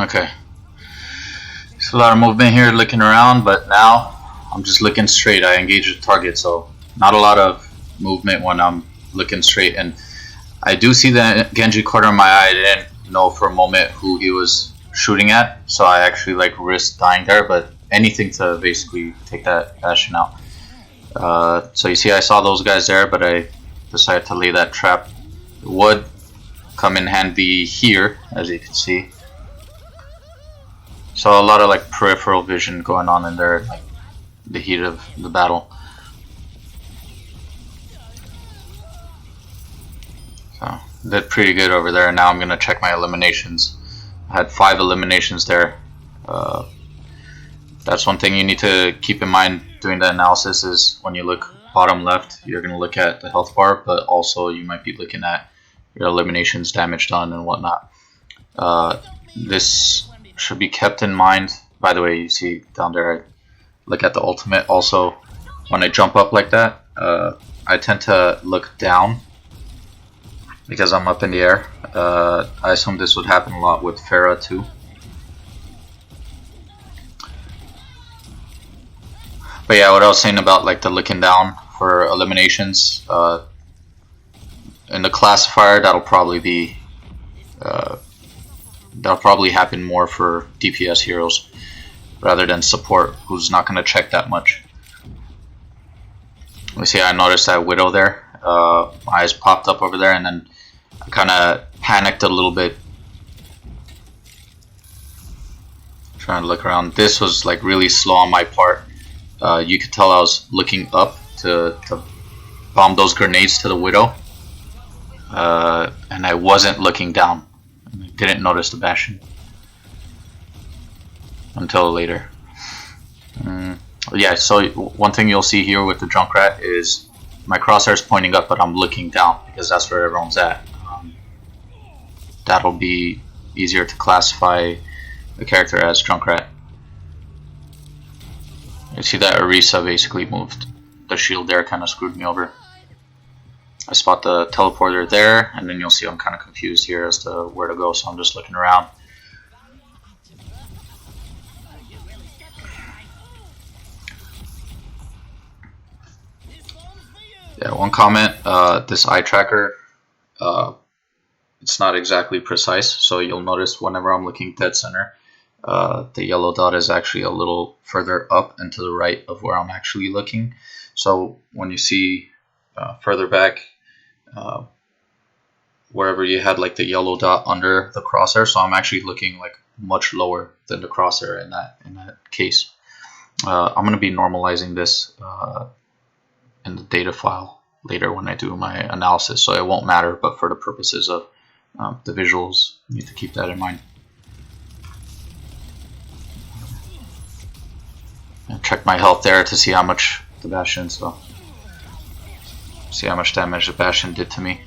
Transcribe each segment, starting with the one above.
Okay. There's a lot of movement here looking around, but now I'm just looking straight. I engage the target, so not a lot of movement when I'm looking straight. And I do see the Genji corner in my eye. I didn't know for a moment who he was shooting at, so I actually like risked dying there, but anything to basically take that Bastion out. So you see I saw those guys there, but I decided to lay that trap. It would come in handy here, as you can see. So a lot of like peripheral vision going on in there, like the heat of the battle. So did pretty good over there. Now I'm gonna check my eliminations. I had 5 eliminations there. That's one thing you need to keep in mind doing the analysis is when you look bottom left, you're gonna look at the health bar, but also you might be looking at your eliminations, damage done, and whatnot. This should be kept in mind. By the way, you see down there, I look at the ultimate. Also, when I jump up like that, I tend to look down because I'm up in the air. I assume this would happen a lot with Pharah too. But yeah, what I was saying about like the looking down for eliminations, in the classifier that'll probably be that'll probably happen more for DPS heroes rather than support, who's not going to check that much. You see, I noticed that Widow there. My eyes popped up over there, and then I kind of panicked a little bit, trying to look around. This was like really slow on my part. You could tell I was looking up to bomb those grenades to the Widow, and I wasn't looking down. I didn't notice the Bastion until later. Yeah, so one thing you'll see here with the Junkrat is my crosshair is pointing up, but I'm looking down because that's where everyone's at. That'll be easier to classify the character as Junkrat. You see that Orisa basically moved. The shield there kind of screwed me over. I spot the teleporter there, and then you'll see I'm kind of confused here as to where to go, so I'm just looking around. Yeah, one comment, this eye tracker, it's not exactly precise, so you'll notice whenever I'm looking dead center, the yellow dot is actually a little further up and to the right of where I'm actually looking. So when you see further back, wherever you had like the yellow dot under the crosshair, so I'm actually looking like much lower than the crosshair in that case. I'm going to be normalizing this in the data file later when I do my analysis, so it won't matter, but for the purposes of the visuals, you need to keep that in mind. And check my health there to see how much the Bastion, so see how much damage the Bastion did to me.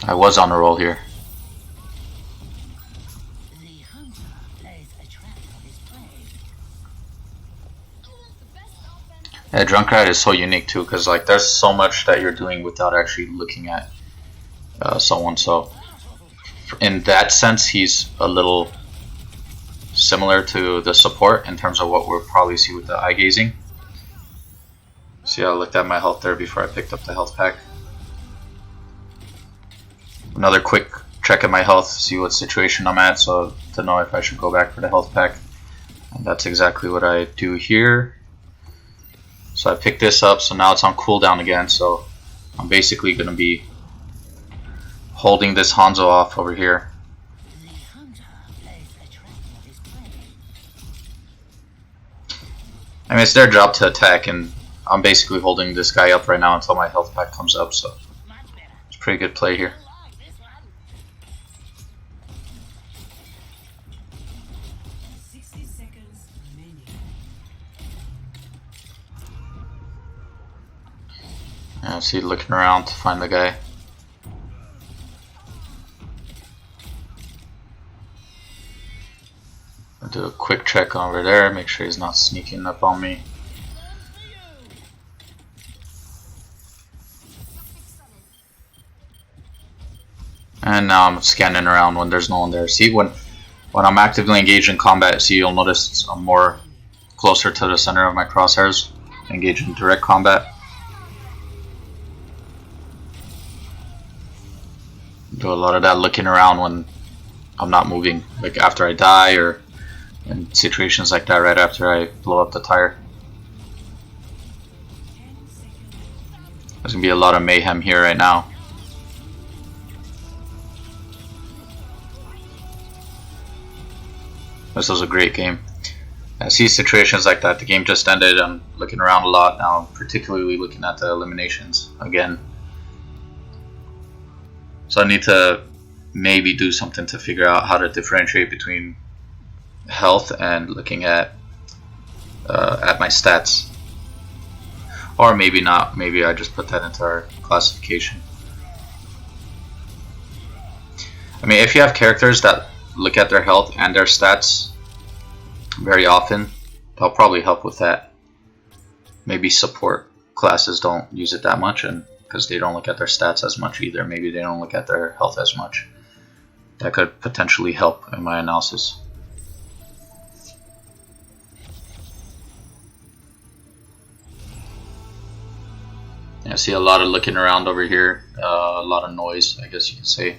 I was on a roll here. Yeah, Junkrat is so unique too, because like there's so much that you're doing without actually looking at someone. So in that sense, he's a little similar to the support in terms of what we'll probably see with the eye gazing. See, I looked at my health there before I picked up the health pack. Another quick check at my health, see what situation I'm at, so to know if I should go back for the health pack. And that's exactly what I do here. So I picked this up, so now it's on cooldown again, so I'm basically going to be holding this Hanzo off over here. I mean, it's their job to attack, and I'm basically holding this guy up right now until my health pack comes up, so it's a pretty good play here. Yeah, see, looking around to find the guy. I'll do a quick check over there, make sure he's not sneaking up on me. And now I'm scanning around when there's no one there. See, when I'm actively engaged in combat, see, you'll notice I'm more closer to the center of my crosshairs, engaged in direct combat. Do a lot of that looking around when I'm not moving, like after I die or in situations like that right after I blow up the tire. There's gonna be a lot of mayhem here right now. This was a great game. I see situations like that. The game just ended. I'm looking around a lot now, particularly looking at the eliminations again. So I need to maybe do something to figure out how to differentiate between health and looking at my stats. Or maybe not. Maybe I just put that into our classification. I mean, if you have characters that look at their health and their stats very often, that'll probably help with that. Maybe support classes don't use it that much, and because they don't look at their stats as much either. Maybe they don't look at their health as much. That could potentially help in my analysis. I see a lot of looking around over here, a lot of noise, I guess you could say.